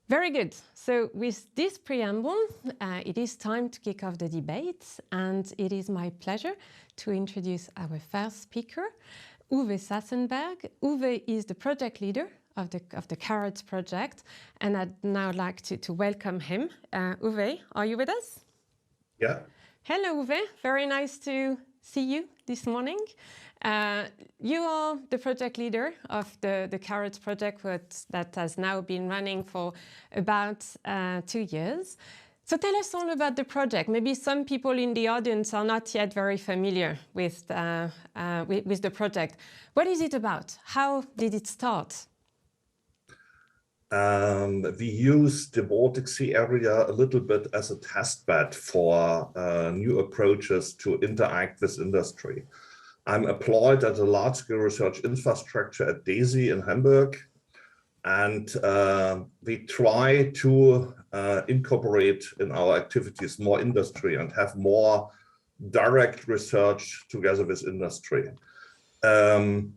Very good. So with this preamble, it is time to kick off the debate, and it is my pleasure to introduce our first speaker, Uwe Sassenberg. Uwe is the project leader of the CAROTS project, and I'd now like to welcome him. Uwe, are you with us? Yeah. Hello, Uwe. Very nice to see you this morning. You are the project leader of the CAROTS project that has now been running for about 2 years. So tell us all about the project. Maybe some people in the audience are not yet very familiar with the project. What is it about? How did it start? We use the Baltic Sea area a little bit as a test bed for new approaches to interact with industry. I'm employed at a large-scale research infrastructure at DESY in Hamburg, and we try to incorporate in our activities more industry and have more direct research together with industry. The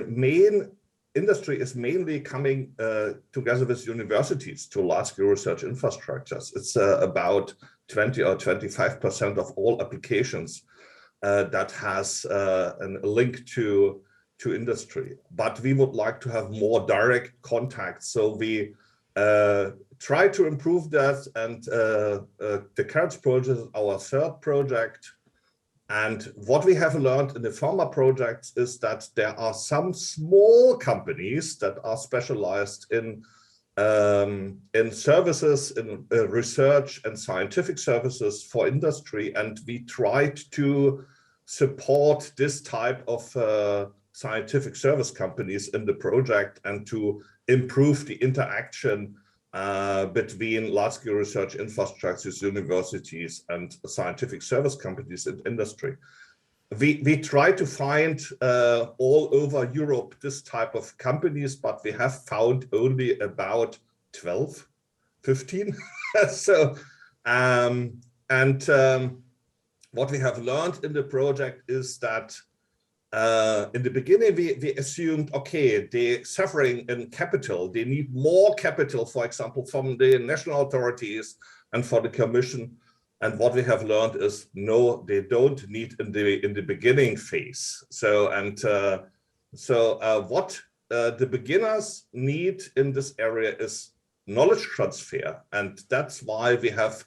main industry is mainly coming together with universities to large-scale research infrastructures. It's about 20 or 25% of all applications that has a link to industry. But we would like to have more direct contact. So we try to improve that. And the CAROTS project is our third project. And what we have learned in the former projects is that there are some small companies that are specialized in services, in research and scientific services for industry. And we tried to support this type of scientific service companies in the project and to improve the interaction between large-scale research infrastructures, universities, and scientific service companies in industry. We try to find all over Europe this type of companies, but we have found only about 12, 15. What we have learned in the project is that in the beginning, we assumed, okay, they're suffering in capital. They need more capital, for example, from the national authorities and for the Commission. And what we have learned is, no, they don't need in the beginning phase. What the beginners need in this area is knowledge transfer. And that's why we have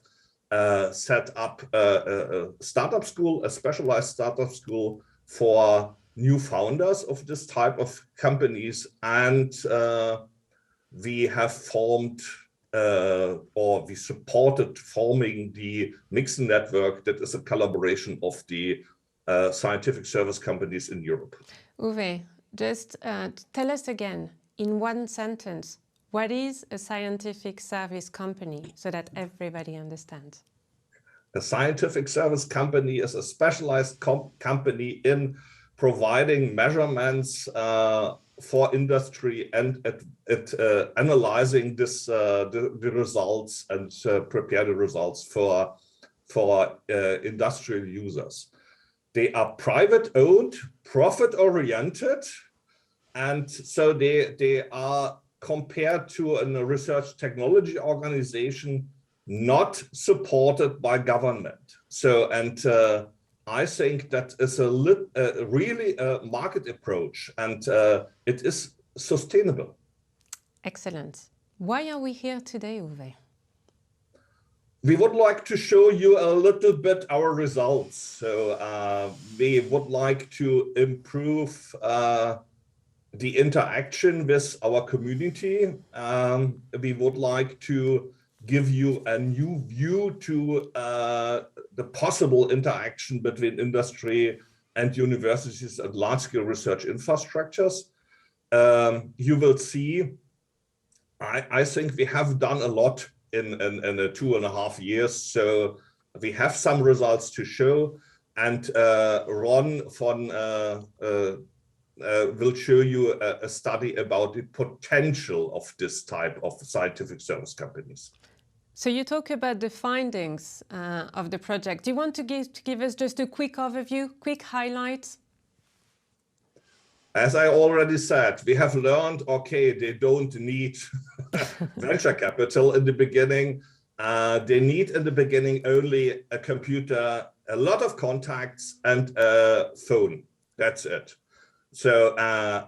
set up a startup school, a specialized startup school for new founders of this type of companies. And we have formed or we supported forming the Mixen network that is a collaboration of the scientific service companies in Europe. Uwe, just tell us again, in one sentence, what is a scientific service company so that everybody understands? A scientific service company is a specialized company in providing measurements for industry and at analyzing the results and prepare the results for industrial users. They are private-owned, profit-oriented, and so they are compared to a research technology organization not supported by government. So, and I think that is really a market approach, and it is sustainable. Excellent. Why are we here today, Uwe? We would like to show you a little bit our results. So we would like to improve the interaction with our community. We would like to give you a new view to the possible interaction between industry and universities and large-scale research infrastructures. You will see, I think we have done a lot in 2.5 years. So we have some results to show, and Ron will show you a study about the potential of this type of scientific service companies. So you talk about the findings of the project. Do you want to give us just a quick overview, quick highlights? as I already said, we have learned, okay, they don't need venture capital in the beginning. They need in the beginning only a computer, a lot of contacts, and a phone. That's it. So,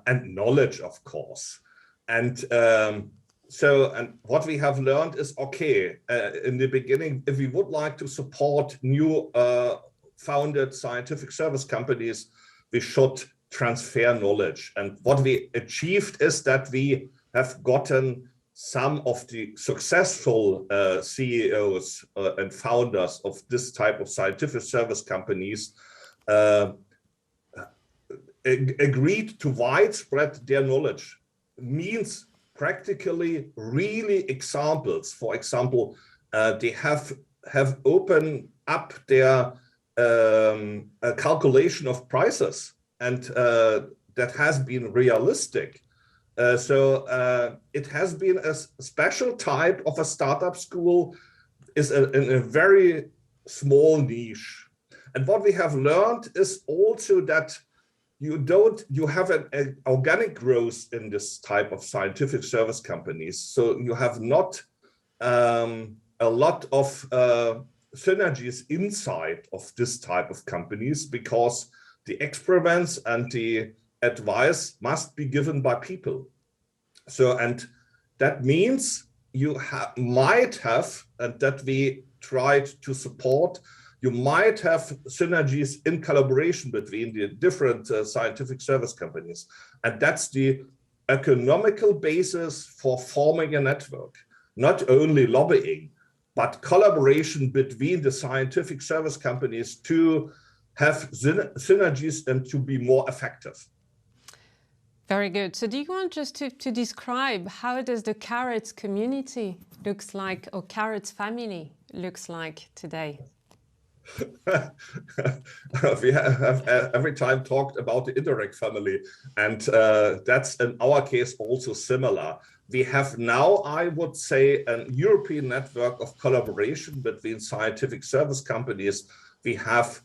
and knowledge, of course. And and what we have learned is, okay, in the beginning, if we would like to support new founded scientific service companies, we should transfer knowledge. And what we achieved is that we have gotten some of the successful CEOs and founders of this type of scientific service companies agreed to widespread their knowledge. Means practically really examples. For example, they have opened up their calculation of prices, and that has been realistic. So it has been a special type of a startup school, is in a very small niche. And what we have learned is also that you have an organic growth in this type of scientific service companies. So you have not a lot of synergies inside of this type of companies, because the experiments and the advice must be given by people. So, and that means you might have, and that we tried to support, you might have synergies in collaboration between the different scientific service companies. And that's the economical basis for forming a network. Not only lobbying, but collaboration between the scientific service companies to have synergies and to be more effective. Very good. So do you want just to describe how does the CAROTS community looks like, or CAROTS family looks like today? We have every time talked about the indirect family, and that's in our case also similar. We have now, I would say, a European network of collaboration between scientific service companies. We have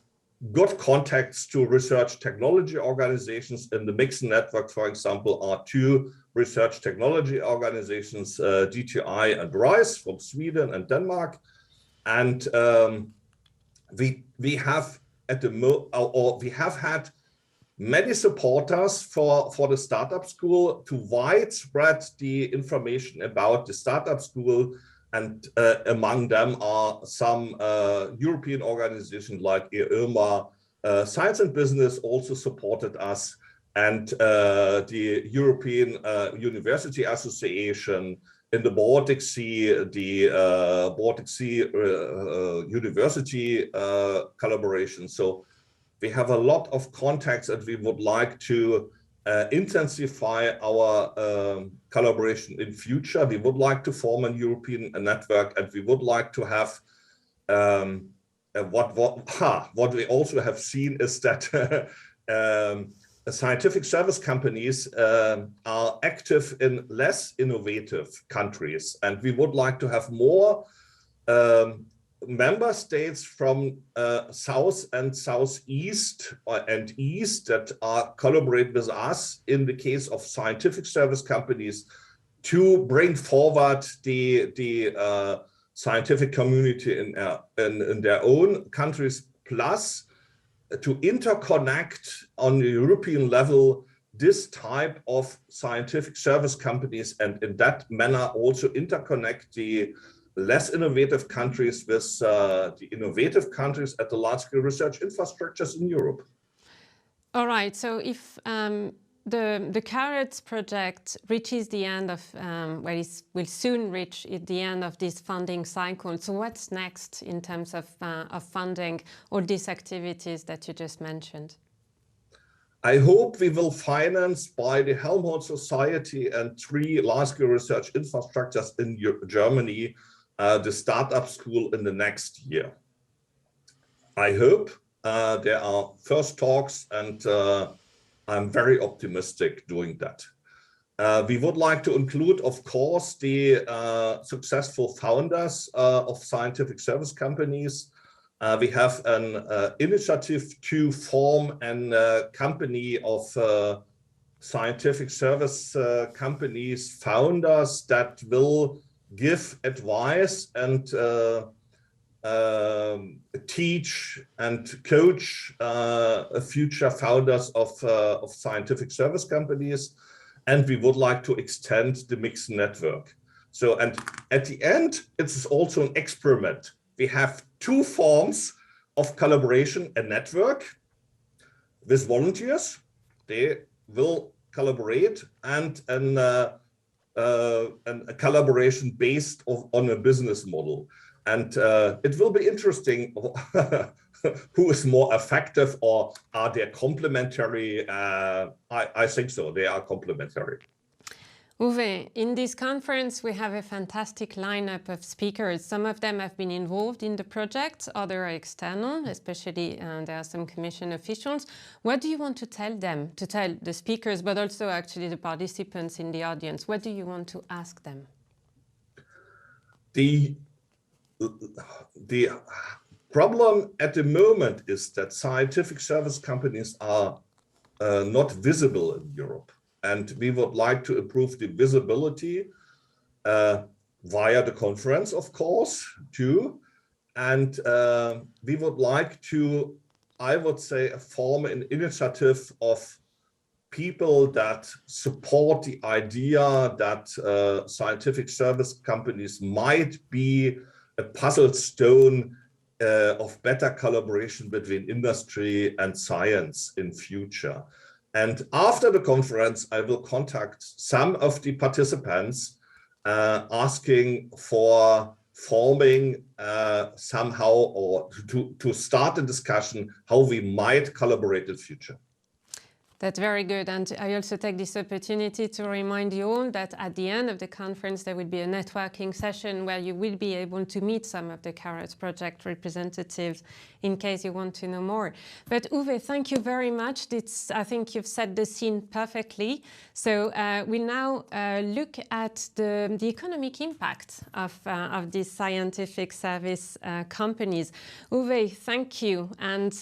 good contacts to research technology organizations. In the Mixen network, for example, are two research technology organizations, DTI and RISE from Sweden and Denmark. And we have we have had many supporters for the startup school to widespread the information about the startup school, and among them are some European organizations like EIRMA. Science and Business also supported us, and the European University Association. In the Baltic Sea, the Baltic Sea University collaboration. So we have a lot of contacts, and we would like to intensify our collaboration in future. We would like to form a European network, and we would like to have what we also have seen is that scientific service companies are active in less innovative countries, and we would like to have more member states from South and Southeast and East that collaborate with us in the case of scientific service companies to bring forward the scientific community in their own countries, plus to interconnect on the European level this type of scientific service companies, and in that manner also interconnect the less innovative countries with the innovative countries at the large-scale research infrastructures in Europe. All right, so if the CAROTS project reaches the end of, well, it will soon reach the end of this funding cycle. So what's next in terms of funding all these activities that you just mentioned? I hope we will finance by the Helmholtz Society and 3 large-scale research infrastructures in Germany the startup school in the next year. I hope there are first talks, and I'm very optimistic doing that. We would like to include, of course, the successful founders of scientific service companies. We have an initiative to form a company of scientific service companies, founders that will give advice and teach and coach future founders of scientific service companies. And we would like to extend the mixed network. So, and at the end, it's also an experiment. We have two forms of collaboration: a network with volunteers, they will collaborate, and a collaboration based on a business model. And it will be interesting who is more effective, or are they complementary? I think so, they are complementary. Uwe, in this conference, we have a fantastic lineup of speakers. Some of them have been involved in the project, others are external, especially there are some commission officials. What do you want to tell them, to tell the speakers, but also actually the participants in the audience? What do you want to ask them? The problem at the moment is that scientific service companies are not visible in Europe. And we would like to improve the visibility via the conference, of course, too. And we would like to, I would say, form an initiative of people that support the idea that scientific service companies might be a puzzle stone of better collaboration between industry and science in future. And after the conference, I will contact some of the participants asking for forming somehow, or to start a discussion how we might collaborate in the future. That's very good. And I also take this opportunity to remind you all that at the end of the conference, there will be a networking session where you will be able to meet some of the CAROTS project representatives in case you want to know more. But Uwe, thank you very much. I think you've set the scene perfectly. So we'll now look at the economic impact of these scientific service companies. Uwe, thank you. And